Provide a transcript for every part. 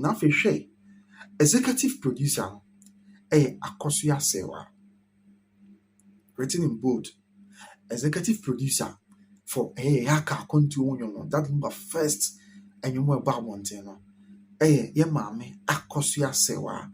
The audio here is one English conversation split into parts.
na afei hwɛ executive producer no Akosua Serwaa, written in bold. Executive producer for Yaka Kontu no that number first and you more about one thing no ye maame Akosua Serwaa.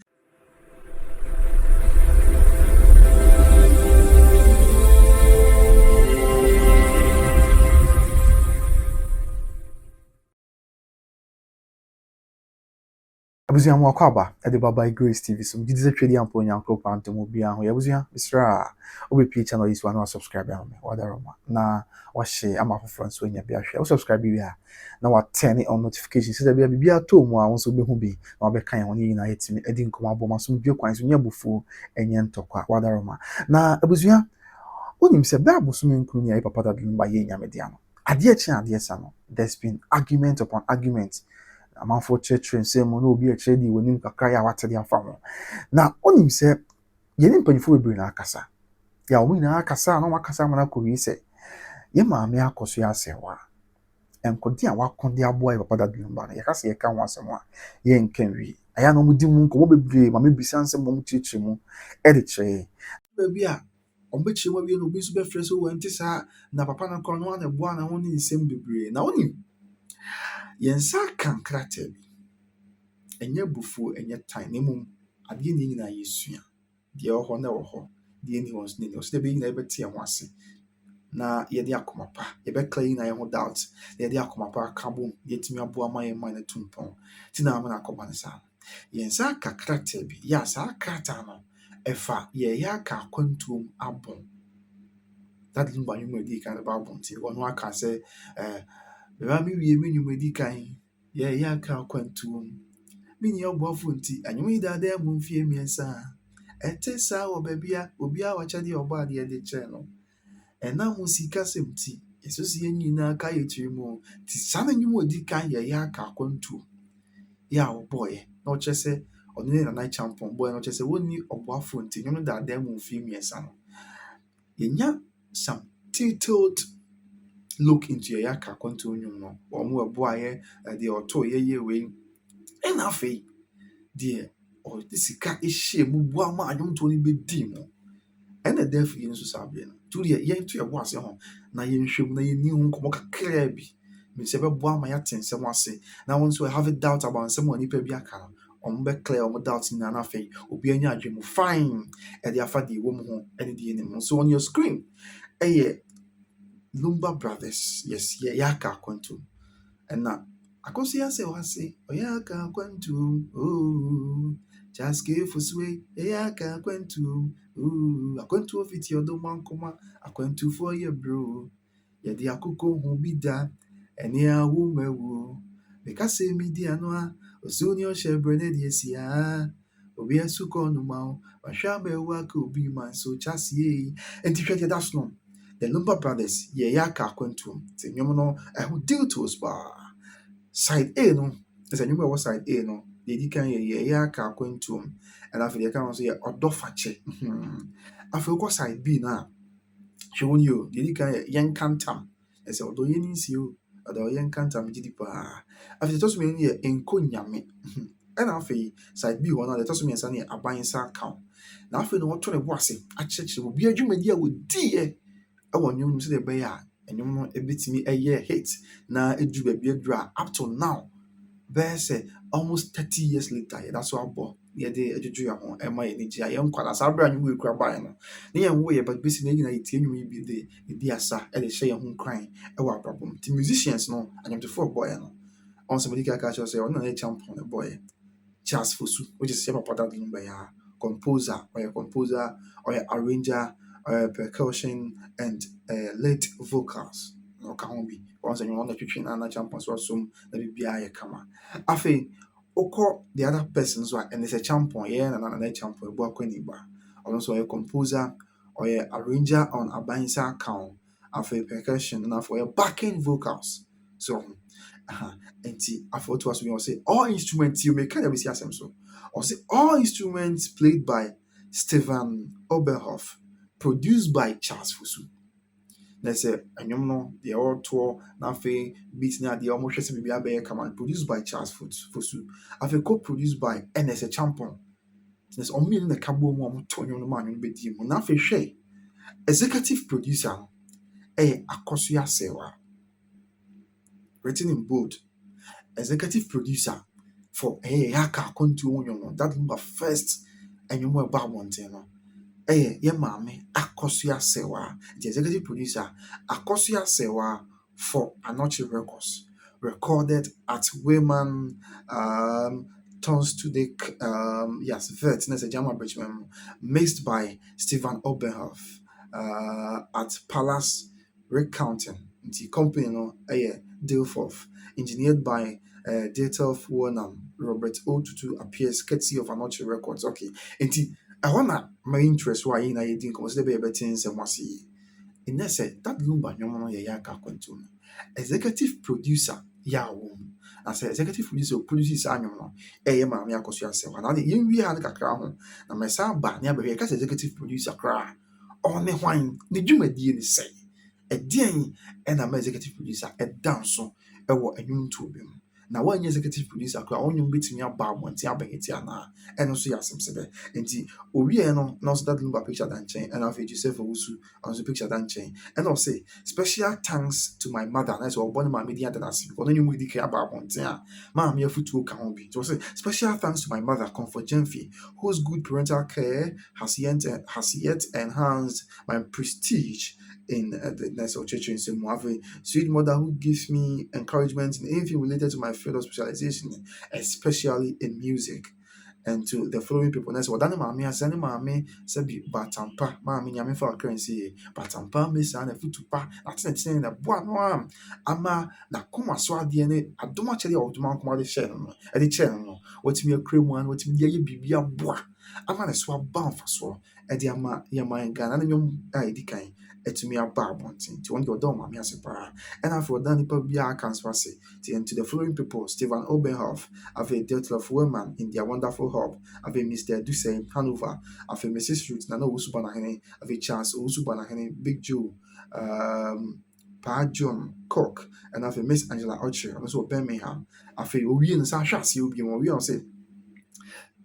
Abuzia mo akwaba e de baba Grace TV so gidi ze twedi ampo nyanko panto mo bia ho yabuzia misra obepi channel yi so na subscribe am wadaroma na wa share ama foforo so nya bia hwe o subscribe bia na wa turn on notifications so da bia to mu a won so be hu bi na wa be kan ho ni na yetimi edi nkom aboma so bi kwan so nya bufu enye ntokwa wadaroma na abuzia onim se ba boso menkuru ni ai papa da Lumba ye nya media no ade chi ade sa no there's been argument upon argument. Amanfo church say mo no obi a chedi wonim kakra ya watede afa ho na onim se ye ni mpanyifo bebre na akasa ya omi na akasa na wakasa mana ko wi se ye maame Akosua Serwaa enkodi a wakonde aboa papa da Lumba na ye kasa ye ka ho asem a ye nkan wi aya no mudi mu nko bebre maame bisanse mo chichi mu e de che baby a ombechi mo bi no bi so be frɛ so wanti sa na papa na ko no na boa na ho ni nsem bebre na onim yensa kankrata bi enye bufu enye time nemum ade ni nyina yesua de ho na ho de ni wons ni so de be nyina ebeti ho ase na ye de akomapa ye be clean na ye ho doubt ye de akomapa kabo ye timi abo ama ye man na tumpon ti na amana akoba ne sa yensa kankrata bi ya sa krata no efa ye ya ka kwantum abon that Lumba nyum di kan ba abon ti ono aka se beba mi wie me nyum di kan ye ya ka kwantum mini ogbofo nti anyum ida da mu mfie miensa etesa wo babia obi a wachade ogba de de che no ena hu sika semti esosi nyina ka yetirimu ti sana nyum odi kan ye ya ka kwantum ya boy no chese oni na champion boy no chese woni ogbofo nti nyum da mu mfie miensa no yenya some titled look into your yaka kwantum nyum no omo eboa ye de oto ye we ena fe die o disika ehie mu bua ma anyum to ni bedi mu ena def yin so sabe no to die ye to ye bo ase ho na ye nhwem na ye ni hu komo kakra bi me se be bua ma ya tensem ase na won so have a doubt about some oni pa bi aka no on be clear on doubt na na fe obi anya adwemu fine e de afa de wo mu ho ene de ni mu so on your screen Lumba Brothers yes ye yaka kwantum ena Akosua Serwaa say oyaka kwantum just give us way yaka kwantum akwantu ofiti odoman koma akwantu for your bro ye de akoko hu bida ene awu mewu because say media no a osuni o shebre na de sia obi asuko no ma ahwa mewu aka obi man so chasie enti hwete that's no the Lumba Brothers ye yaka kwantum say nyom no who deal to us ba side A no is a number was side A no the can ye yaka kwantum and after the can say odofache after go side B na show you the can yen kantam as a odo yen you odo yen kantam gidipa after the me ye enko nyame and after side B one the toss me san abansa account na after no to ne boase a church will be adwumadi a wodi e won nyum se de be ya enyum no ebitimi eye hit na edu ba bia dura up to now there's almost 30 years later that's what abo ye de ejuju ya ho ema ye ni gia ye nkwala sa bra nyu we kura ba no ne ye wo ye but bisi na nyina yitie nyu bi de di asa e de hye ye ho kran e wa problem the musicians no anyam to for boy no on somebody ka ka say on na champion boy Charles Fosu which is papa that Lumba ya composer or arranger percussion and lead vocals no can be once you want to twitch na champions or some na bibia ye kama afi oko the other persons were and it's a champion yeah na champion bo akwani ba also a composer or a arranger on abansa account afi percussion na for backing vocals so and after to us we say all instruments you may kind of see asem so or say all instruments played by Stephen Oberhoff, produced by Charles Fosu. na sɛ ɛnwom no deɛ ɔretoɔ na afei beat na adeɛ ɔmo hwɛ sɛ biribi abɛyɛ kama produced by Charles Fosu afei co-produced by NS Champon na sɛ ɔmo mmienu na ɛka bɔ mu a ɔmo to nnwom no ma nnwom no bɛdii mu na afei hwɛ executive producer no ɛyɛ Akosua Serwaa written in bold executive producer for Yaka Kontu no that Lumba first and you more about one thing no yɛ maame Akosua Serwaa the executive producer Akosua Serwaa for Anoche Records recorded at Wayman Tons to the yes vet a German Bridgman mixed by Stephen Obenhoff at Palace Recounting the company no Dilfoff engineered by Delta Wonam Robert Otutu appears courtesy of Anoche Records. Okay, and I wanna my interest why in I didn't consider be a better in some was in that said that Lumba no yaka quantum executive producer ya wom as executive producer produces annual no mammy Akosua Serwaa now the young we had a crown na my son ba near be executive producer cry on the wine the juma di say ɛdeɛn ɛna ma executive producer ɛda nso ɛwɔ ɛnwom tuo bi mu na wɔnyɛ executive producer koraa ɔnwom bɛtumi aba abɔnten abɛhete anaa ɛno nso yɛ asɛm sɛ bɛ nti owieɛ no na ɔso dade Lumba picture da nkyɛn ɛna afei Joseph Owusu ɔnso picture da nkyɛn ɛna ɔse special thanks to my mother na ɛsɛ ɔbɔ ne maame din ada n'ase ɔno ne mu di kan aba abɔnten a maame afutuo ka ho bi nti ɔse special thanks to my mother Comfort Gemfi whose good parental care has yet enhanced my prestige in the next church in Zimbabwe. Sweet mother who gives me encouragement in anything related to my field of specialization, especially in music. And to the following people, next what mami asani mami sabi batampa mami nyame for currency batampa me sa na futupa atene na boa no am ama na koma so ade ne adoma kyere odoma nkoma de share no e de kyere no watimi akremu an watimi de ye bibia boa ama na so aba mfa so e de ama ye man Ghana na nyom a edi kan etumi aba abontin ti won de odom mami asepa and after that nipa bia kan so ase to the following people Stephen Obenhoff have a dealt of women in their wonderful hub have a Mr. Dussein Hanover have a Mrs. Ruth Nana Usubanahene have a Charles Usubanahene Big Joe Pa John Cook and have a Miss Angela Archer and also Birmingham have a Owi and Sasha Silbi we all say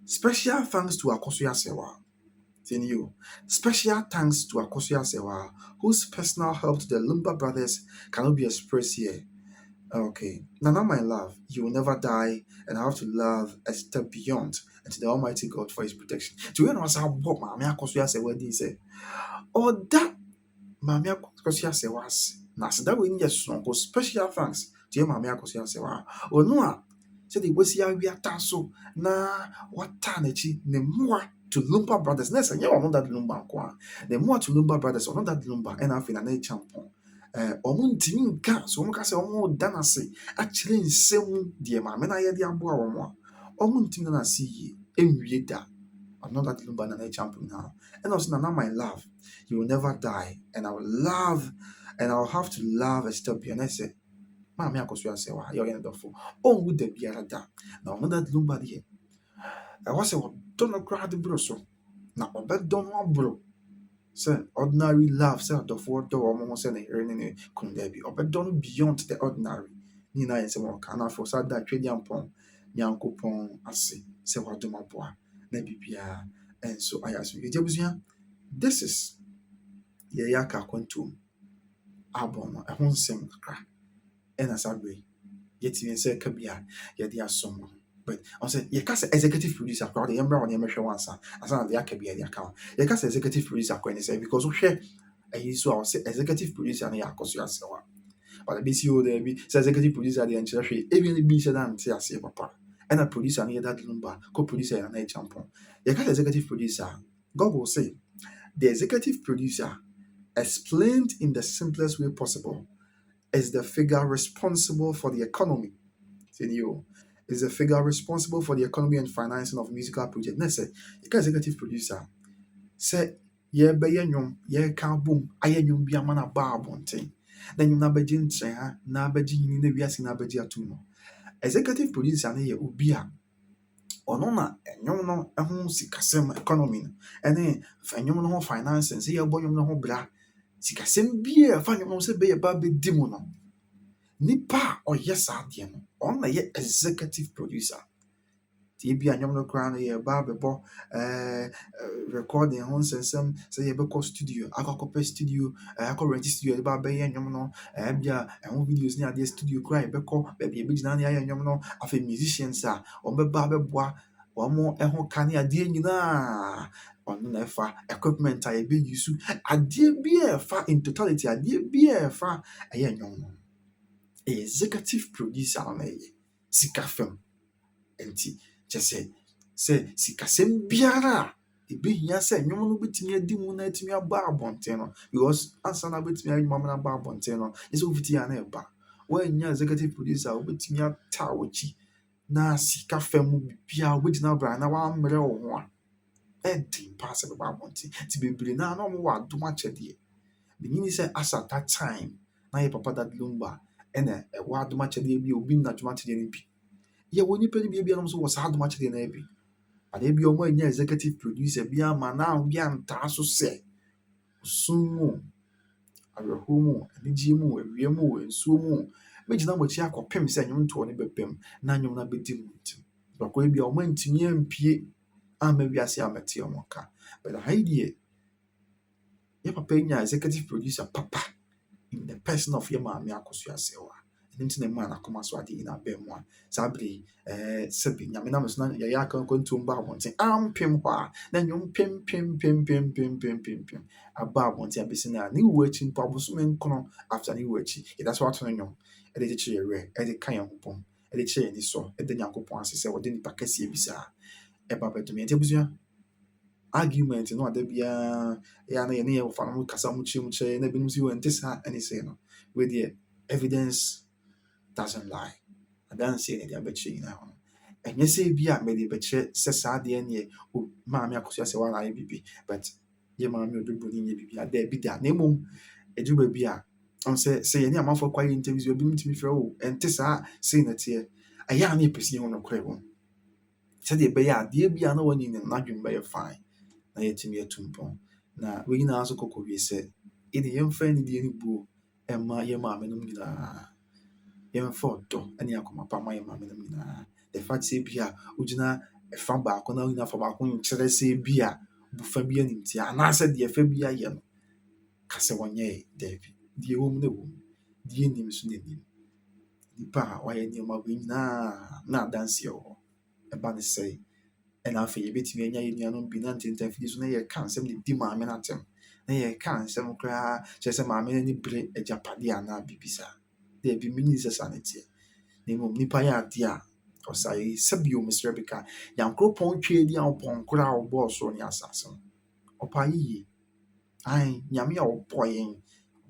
special thanks to Akosua Serwaa. You. Special thanks to Akosua Serwaa, whose personal help to the Lumba Brothers cannot be expressed here. Okay. Now, my love, you will never die, and I have to love a step beyond and to the Almighty God for His protection. To you know, what Mammy Akosua Serwaa did say, or that Mammy Akosua Serwaa, now so that we need a strong special thanks to your Mammy Akosua Serwaa. Or no, said the was here we are tasso na what tanachi ne more to Lumba Brothers. Next, and you know that Lumba kwa the more to Lumba Brothers or not that Lumba and I feel an champion. Ɔmo ntimi nka so ɔmo ka sɛ ɔmo da n'ase akyerɛ nsɛm deɛ maame na ayɛ de aboa wɔn a ɔmo ntimi da n'ase yie enwie da ɔno that Lumba na champion now and also na my love you will never die and I will love and I will have to love a step beyond. I say maame Akosua Serwaa yɛ ɔyɛ ndɔfo ɔnwu da biara da na ɔno that Lumba deɛ ɛwɔ sɛ ɔdɔ no koraa de boro so na ɔbɛdɔ no aboro sɛ ordinary love sɛ ɔdɔfoɔ dɔ wɔn ho sɛ ne yere ne ne kunu daabi ɔbɛdɔ no beyond the ordinary ne nyinaa yɛ nsɛm ɔka na afɔ sɛ ada atwedi ampɔn nyankopɔn ase sɛ wadom aboa na biribiara ɛnso ayɛ aso yɛgya busua this is yɛyɛ aka akwantuom abɔ no ɛho nsɛm kakra ɛna saa bere yɛtumi sɛ ka bia yɛde asom no but I said, you can't say executive producer, crowd, the embryo on the measure once, as an the can be the account. You can't say executive producer, when say because we share a issue, I'll say executive producer and Akosua Serwaa. But the BCO there be says executive producer, the entry, even the B said, and say, I say, papa, and a producer near that Lumba, co producer and a champion. You can't executive producer, God will say, the executive producer, explained in the simplest way possible, is the figure responsible for the economy. You. Is a figure responsible for the economy and financing of musical projects. Next, you can executive producer. Say, yeah, be yum, yeah, can boom, I yum be a man a bar bonting. Then you never jin say, never jin in the vias in Abadia tuno. Executive producer, ne ubia. Onona, and you know, a home sick economy, and then, and you know, financing, say, your boy, you know, bra. sikasɛm biara fa nnwom sɛ bɛyɛ ba bɛdi mu no, nipa a ɔyɛ saa adeɛ no, ɔno na yɛ executive producer. Nti ebi a nnwom no koraa no yɛba abɛbɔ recording ho nsɛnsɛm sɛ yɛbɛkɔ studio akɔkɔpɛ studio akɔ rent studio yɛde ba abɛyɛ nnwom no, bi a ɛho videos ne adeɛ studio koraa yɛbɛkɔ baabi yɛbɛgyina ne ayɛ nnwom no, afei musicians a wɔbɛba abɛboa wɔn ho ka ne adeɛ nyinaa, ɔno na ɛfa equipment a yɛbɛuse, adeɛ bi a ɛfa in totality, adeɛ bi a ɛfa ɛyɛ nnwom no, ɛyɛ executive producer no na ɛyɛ sika fam. Nti kyɛ sɛ sikasɛm biara a ɛbɛhia sɛ nnwom no bɛtumi adi mu na atumi aba abɔnten no, because ansa na bɛtumi ayɛ nnwom no aba abɔnten no, nyɛ sɛ wofiti a na ɛba. Woannya executive producer a wobɛtumi ata w'akyi na sika fam mu biribiara wobɛgyina abra na woammrɛ wo ho a, ɛden paa sɛ bɛba abɔnten. Nti bebree naa na ɔmowɔ adom akyɛdeɛ. Menyini sɛ as at that time na yɛ papa Dad Lumba ɛna ɛwɔ adom akyɛdeɛ bi a obi nna adom akyɛdeɛ no bi. Yɛwɔ nnipa no bi ebinom nso wɔ saa adom akyɛdeɛ no bi. Adeɛ bi a ɔmo anya executive producer bi ama na obi antaa so sɛ sum mu, awerɛhoɔ mu, anigyeɛ mu, awia mu, nsuo mu, mɛgyina mo akyi akɔpem sɛ nnwomtoɔ no bɛbam na nnwom no abɛdi mu ntim. Bakɔ bi a ɔmo antumi ampue amma wiase ammɛte ɔmo ka. But ha yi deɛ, yɛ papa yi nya executive producer papa in the person of yɛ maame Akosua Serwaa. Ɛno nti na mmaa n'akoma so adeɛ nyinaa bɛn mu a saa bere yi sɛbi nyame nam so na yɛyɛ akɔntom ba abɔnten ampem hɔ a na nnwom pem aba abɔnten abɛsi no a ne wu akyi mpo abosome nkono after ne wu akyi yɛda so ato no nnwom ɛde kyekyere yɛ werɛ, ɛde ka yɛn ho bom, ɛde kyerɛ yɛn ani sɔ, ɛde Nyankopɔn ase sɛ wɔde nipa kɛseɛ bi saa ɛba bɛdom yɛn. Nti abusua, argument no ada biara ɛyɛ na yɛne yɛwɔfa no kasa mo kyerɛ na ebinom so ɛnte saa ɛne sei no, wei deɛ evidence doesn't lie. Adanseɛ na ɛde abɛkyerɛ nyinaa ho. Ɛnyɛ sɛ bi a mɛde bɛkyerɛ sɛ saa adeɛ neɛ maame Akosua Serwaa na ayɛ biribi, but yɛ maame Odobroni nyɛ biribi ada bi da. Na mmom, ɛduru baabi a sɛ yɛne amanfoɔ kɔ ayɛ interviews ebinom tumi frɛ wo ɛnte saa sei na ɛteɛ, ɛyɛ a na yɛpɛ sɛ yɛhu nokorɛ wɔ mu. Sɛdeɛ ɛbɛyɛ a adeɛ bi a na wɔne no n'adwene bɛyɛ fine na yɛtumi atu mpɔn. Na wei nyinaa nso kɔkɔ wie sɛ yɛde yɛmfa anidie no buo ɛma yɛ maame nom nyinaa. Yɛmfa ɔdɔ ne akoma pa ma yɛ maame nom nyinaa. The fact sɛ bi a wogyina ɛfa baako na wogyina fa baako nkyerɛ sɛ bi a bofa bi animtia anaasɛ deɛ fa bi ayɛ no ka sɛ wɔnyɛɛ daabi. Deɛ ɛwɔ mu na ɛwɔ mu, deɛ ɛnim so na ɛnim. Nipa a wayɛ nneɛma wei nyinaa na adanseɛ wɔ hɔ ɛba ne sɛe. Ɛna afei yɛbɛtumi anya yɛn nuanom bi na ntentanfidi so na yɛka nsɛm de di maame no atɛm, na yɛka nsɛm koraa kyerɛ sɛ maame no ani bere agyapadeɛ anaa biribi saa. Daabi, menni sɛ saa ne teɛ. Na mmom nipa yɛ adeɛ a ɔsae sɛbio mesrɛ bi ka Nyankopɔn twa adi a ɔpɔn koro a ɔbɔɔ soro ne asase no. Ɔpa yie. Ae, nyame a ɔbɔɔ yɛn,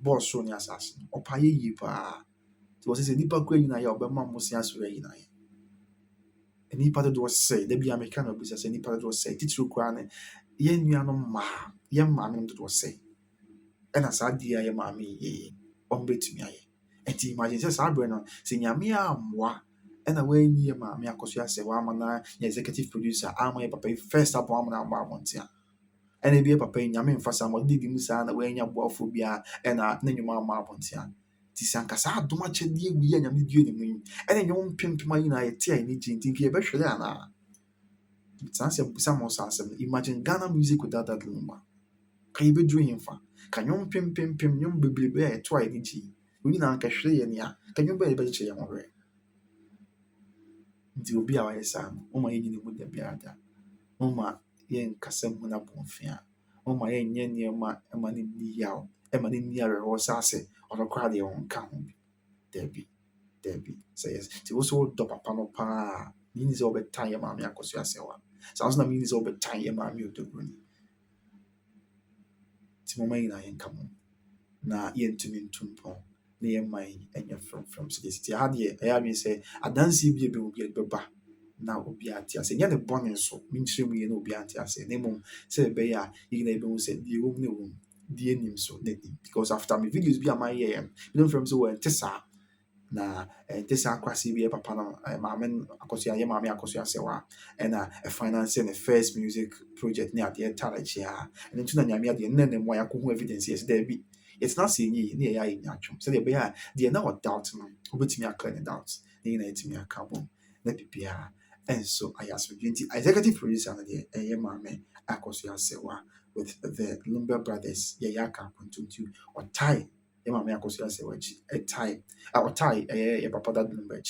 ɔbɔɔ soro ne asase no, ɔpa yie paa. Nti wɔ sɛ nipa koro anyinayɛ a ɔbɛma mo se asɔre anyinayɛ. Nipa dodoɔ sɛe, da bi a meka na ɔbisa sɛ nipa dodoɔ sɛe, titiri koraa ne yɛn nuanom mmaa, yɛn maame nom dodoɔ sɛe. Ɛna saa adeɛ a yɛ maame yɛ ɔmo bɛtumi ayɛ. Nti imagine sɛ saa berɛ no sɛ nyame ammoa ɛna wanyi yɛ maame Akosua Serwaa ama na yɛ executive producer ama yɛ papa yi first abɔ ama na aba abɔnten a, ɛna bi yɛ papa yi nyame mfa saa ma ɔde di mu saa na wanya boafoɔ biara ɛna na nnwom ama abɔnten a. Nti sɛ anka saa adom akyɛdeɛ wei a nyame due ne mu yi ɛna nnwom mpempem a nyinaa yɛte a yɛni gye nti nka yɛbɛhwere anaa? Saa sɛ busa mo saa asɛm no, imagine Ghana music without that Lumba. Ka yɛbɛduru yɛmfa. Ka nnwom pempempem, nnwom bebrebe a yɛto a yɛni gye. Wei nyinaa nka hwere yɛ nea, ka nnwom bɛyɛ yɛbɛkyekyere yɛn ho werɛ. Nti obi a wayɛ saa no, woma yɛnyini mu da biara da. Woma yɛnkasa mu na abɔmfia. Woma yɛnyɛ nneɛma ɛma ne nni yaw, ɛma ne nni awerɛhoɔ saa sɛ ɔno koraa deɛ ɔnka ho bi. Daabi. Sɛ yɛ nti wo so wodɔ papa no paa a, menyini sɛ wobɛtan yɛ maame Akosua Serwaa. Saa nso na menyini sɛ wobɛtan yɛ maame Odobroni. Nti momma nyinaa yɛnka mo na yɛntumi ntu mpɔn na yɛmma yi ɛnyɛ frɛmfrɛm sɛ yɛsiti ha deɛ ɛyɛ adwene sɛ adanseɛ bi a ɛbɛn obi a bɛba na obiara ate ase. Nyɛ ne bɔne nso menkyerɛ mu yɛ na obiara ante ase, na mmom sɛ ɛbɛyɛ a yɛn nyinaa yɛbɛhu sɛ deɛ ɛwɔ mu na ɛwɔ mu, deɛ ɛnim so na ɛnim. Because after me videos bi a mayɛ yɛ binom frɛ me sɛ wɔnte saa na ɛnte saa kwasea bi yɛ papa no maame Akosua yɛ maame Akosua Serwaa ɛna finance ne first music project ne adeɛ taa n'akyi a ɛno nti na nyame adeɛ nnɛ ne mmoa yɛakɔhu evidence yɛ sɛ daabi It's not saying ye near ya in Yachum. So the bear, the no doubt, which me a clear doubt, the to me a carbon, let me be. And so I asked for 20 executive producer and the Mame Akosua Serwaa with the Lumba Brothers, Yayaka, Wontumi, or tie. Mame Akosua Serwaa, a tie, or tie, a papa that number,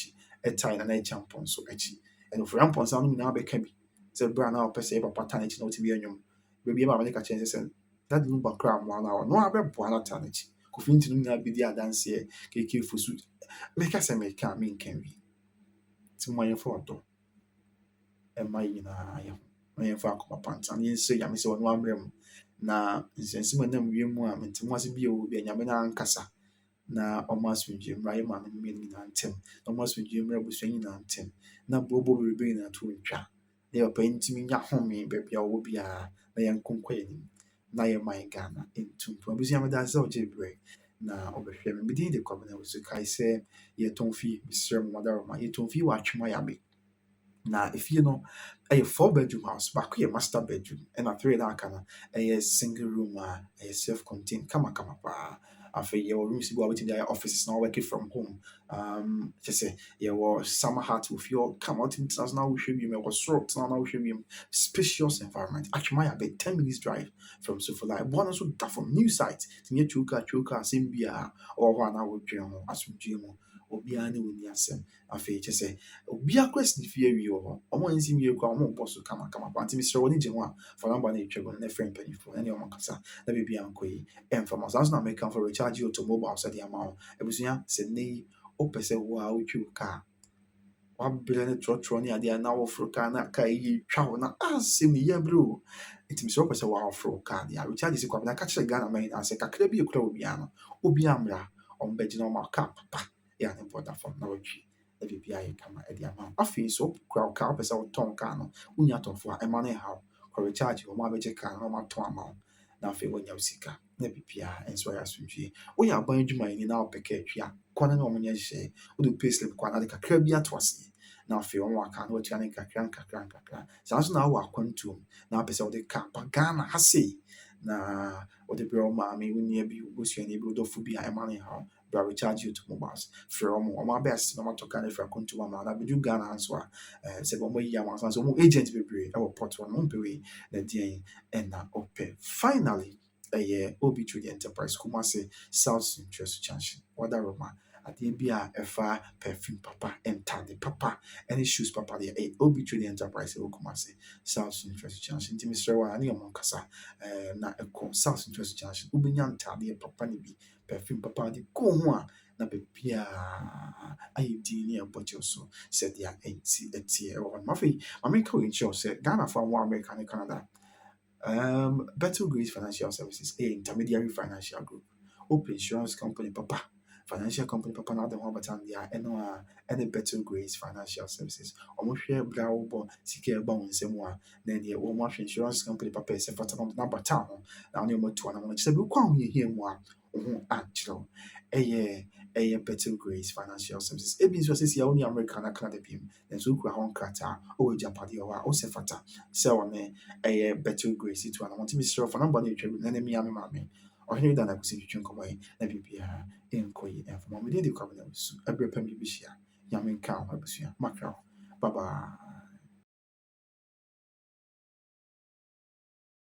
a tie, and I jump on so etchy. And if rampon sound now became said Brown now per se, papa tanage no to be a young baby. I make a change and that Lumba cram 1 hour. No, I bet Buana tanage. Kufin to not be the dance here, KK for suit. Make us a make a mean can be. To my photo. Ɛmma nyinaa yɛ ho na yɛmfa akoma panta na yɛnsɛ Nyame sɛ ɔno ammerɛ mu na nsɛnsɛm a ɛnam wiem a mente mu ase bio bia Nyame no ankasa na ɔmo asomdwoe mmra yɛ maame no mmienu nyinaa ntam na ɔmo asomdwoe mmra abusua nyinaa ntam na boobɔ bebrebe nyinaa to ntwa na yɛpɛ ntumi nya home baabi a ɔwɔ biara na yɛnko nkɔ yɛnim na yɛman Ghana ntu mpɔ abusua meda sɛ ɔgye berɛ na ɔbɛhwɛ me medin de Kwabena Wusu kae sɛ yɛtɔn fie mesrɛ mo madaroma yɛtɔn fie wɔ Atwema Yabe. Na efie no ɛyɛ 4 bedroom house baako yɛ master bedroom ɛna 3 na aka no ɛyɛ single room a ɛyɛ self contained kamakama paa afei yɛwɔ rooms bi a wobɛtumi de ayɛ offices na working from home kyɛ sɛ yɛwɔ summer hat wɔ fie hɔ kama wotumi tena so na wohwɛ wiem yɛwɔ soro tena na wohwɛ wiem spacious environment Atwema Yabe 10 minutes drive from Sofola ɛboa no nso da from new site tumi atwa woka asɛm biara ɔwɔ hɔ a na wodwene ho asomdwoe mu obiara ne wɔni asɛm afei kyɛ sɛ obiara kora si ne fie awie wɔ hɔ ɔmo ansi wie kora ɔmo bɔ so kamakama pa nti mesrɛ w'ani gye ho a fa namba no ɛtwa gu no na ɛfrɛ mpanyinfoɔ ɛne ɔmo kasa na biribi ankɔ yi ɛmfa ma saa nso na meka for Richargy Automobiles sɛdeɛ ama wo abusua sɛ nnɛ yi wopɛ sɛ wo a wotwi wo kaa wabrɛ ne trɔtrɔ ne adeɛ na woforo kaa na kaa yi twa wo na asɛm ne yɛ berɛ o nti mesrɛ wopɛ sɛ woaforo wo kaa deɛ a Richargy sɛ Kwabena ka kyerɛ Ghana ma nyinaa sɛ kakra bi ɛkura obiara no obiara mmra ɔmo bɛgyina ɔmo kaa papa yɛ a ne bɔda fam na watwi na biribi ayɛ kama ɛde ama wo afei nso wokura wo kaa wopɛ sɛ wotɔn kaa no wonya atɔfoɔ a ɛma no ɛhaw kɔ Richargy ɔmo abɛgye kaa no na ɔmo atɔn ama wo na afei woanya wo sika na biribiara nso ayɛ asomdwoe woyɛ aban adwumayɛni na wopɛ kaa atwi a kɔ no ne ɔmo nyɛ nhyehyɛe wode pay slip kɔ a na de kakra bi ato aseɛ na afei ɔmo aka na watua ne nkakra saa nso na awɔ akwantuom na wopɛ sɛ wode kaa ba Ghana ha sei na wode brɛ wo maame wo nua bi wo busuani bi wo dɔfo bi a ɛma no ɛhaw bra Richargy Automobiles frɛ ɔmo abɛyɛ asese na ɔmo atɔ kaa no afiri akwantuom ama na abɛdu Ghana nso a sɛ ɔmo ayi ama nso ɔmo agent bebree ɛwɔ port hɔ no wompɛ wei na deɛn ɛna ɔpɛ finally ɛyɛ Obi Trade Enterprise Kumasi South Interest Junction Wadaroma adeɛ bi a ɛfa perfume papa ntade papa ɛne shoes papa deɛ ɛyɛ Obi Trade Enterprise ɛwɔ Kumasi South Interest Junction nti mesrɛ wɔ a ne ɔmo nkasa na ɛkɔ South Interest Junction wobɛnya ntadeɛ papa ne bi perfume papa de kɔ ho a na baabiara ayɛ din ne ɛbɔgye so sɛdeɛ ɛnti ɛteɛ ɛwɔ hɔ no afei mamenka wɔ nkyerɛw sɛ Ghanafoɔ a wɔ America ne Canada Better Grace Financial Services, a intermediary financial group. Open insurance company, papa. Financial company, papa. Now the one but any Better Grace Financial Services. Almost share brow bo secure bounds and one. Then the almost insurance company, papa. Is a fat number town. Now you want to one. Said we come here more. Actually, a Better Grace Financial Services. It means was only American Academy. Then so we are kata or Japadi or Osefata. So a Better Grace to an Wontumi sɛ ɔfa namba no atwa na me ame maame ɔhene da na akosi twetwe nkɔmmɔ yi na biribiara ɛnkɔ yi ɛmfoma mede de Kwabena Wusu ɛberɛ pɛ me bɛhyia nyame nka wo abusua makra wo bye bye